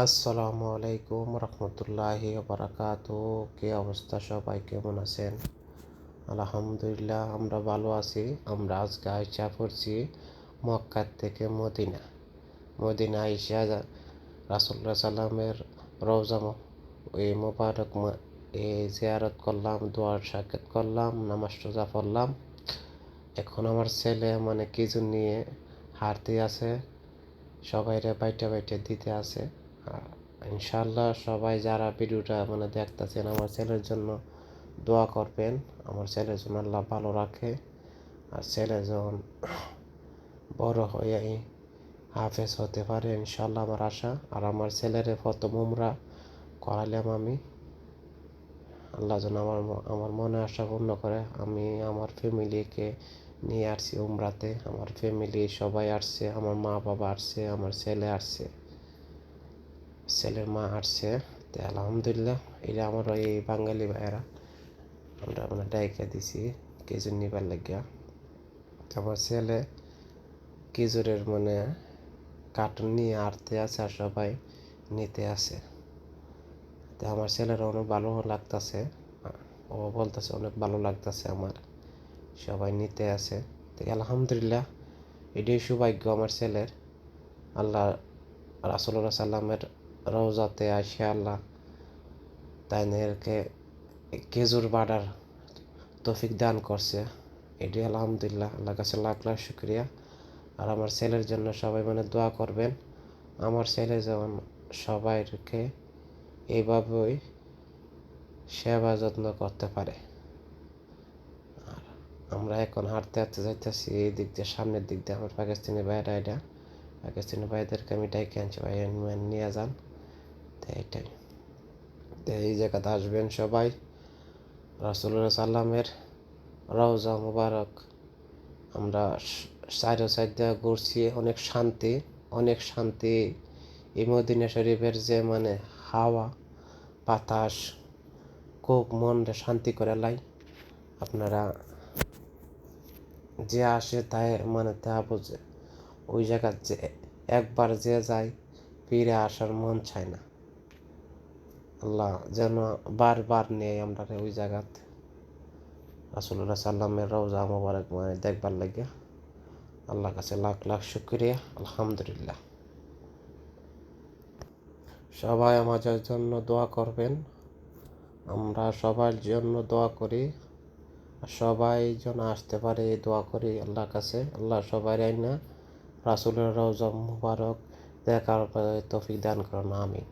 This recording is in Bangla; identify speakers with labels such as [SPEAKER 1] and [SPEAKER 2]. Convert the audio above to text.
[SPEAKER 1] আসসালামু আলাইকুম রহমতুল্লাহি বারাকাতু। কি অবস্থা, সবাই কেমন আছেন? আলহামদুলিল্লাহ, আমরা ভালো আছি। আমরা আজকে আইসা পড়ছি মক্কা থেকে মদিনা আইসা রাসূলুল্লাহ সাল্লামের রওজা এই মোবারক জিয়ারত করলাম, দোয়ার সাক্ষাৎ করলাম, নামাজ রোজা পড়লাম। এখন আমার ছেলে কিছু নিয়ে হাঁটতে আছে, সবাইরে বাইটা বাইটা দিতে আছে। ইনশাল্লাহ সবাই যারা ভিডিওটা দেখতেছেন, আমার ছেলের জন্য দোয়া করবেন। আমার ছেলের জন্য আল্লাহ ভালো রাখে, আর ছেলে যখন বড় হয়ে হাফেজ হতে পারে ইনশাল্লাহ আমার আশা। আর আমার ছেলের প্রথম উমরা করাইলাম আমি। আল্লাহ যেন আমার মনে আশা পূর্ণ করে। আমি আমার ফ্যামিলিকে নিয়ে আসছি উমরাতে, আমার ফ্যামিলি সবাই আসছে, আমার মা বাবা আসছে, আমার ছেলে আসছে, ছেলের মা আসছে। তো আলহামদুলিল্লাহ, এটা আমার ওই বাঙালি ভাইয়েরা আমরা ডাইকা দিছি খেজুর নিবার লাগিয়া। আমার ছেলে খেজুরের কার্টুন নিয়ে আটতে আছে, আর সবাই নিতে আছে। তো আমার ছেলের অনেক ভালো লাগতেছে, ও বলতেছে অনেক ভালো লাগতেছে আমার, সবাই নিতে আছে। তো আলহামদুলিল্লাহ, এটাই সৌভাগ্য আমার ছেলের। আল্লাহ রাসূলুল্লাহ সাল্লামের রওজাতে আসে আল্লাহ তাইদেরকে খেজুর বাড়ার তৌফিক দান করছে। এটি আলহামদুলিল্লাহ, আল্লাহর কাছে লাখ লাখ শুকরিয়া। আর আমার ছেলের জন্য সবাই দোয়া করবেন। আমার ছেলে যেমন সবাইকে এইভাবেই সেবা যত্ন করতে পারে। আর আমরা এখন হাঁটতে হাঁটতে যাইতেছি এই দিক দিয়ে, সামনের দিক দিয়ে। আমার পাকিস্তানি ভাইয়েরা, এটা পাকিস্তানি ভাইদেরকে আমি ডাইকে আনছি, ভাই নিয়ে যান। তো এইটাই, তো এই জায়গাতে আসবেন সবাই। রাসূলুল্লাহ সাল্লামের রওজা মুবারক আমরা সাইডে সাইডে ঘুরছি, অনেক শান্তি। এই মদিনা শরীফের যে হাওয়া বাতাস খুব মনটা শান্তি করে লাই। আপনারা যে আসে তাই তা বোঝে। ওই জায়গার যে একবার যে যায় ফিরে আসার মন চায় না। আল্লাহ যেন বারবার নেই আমরা ওই জায়গাতে রাসূলুল্লাহ সাল্লামের রওজা মুবারক দেখবার লাগে। আল্লাহর কাছে লাখ লাখ শুকরিয়া, আলহামদুলিল্লাহ। সবাই আমাদের জন্য দোয়া করবেন, আমরা সবার জন্য দোয়া করি। সবাই যেন আসতে পারে এই দোয়া করি আল্লাহর কাছে। আল্লাহ সবাই না রাসূলের রওজা মুবারক দেখার তৌফিক দান করুন, আমিন।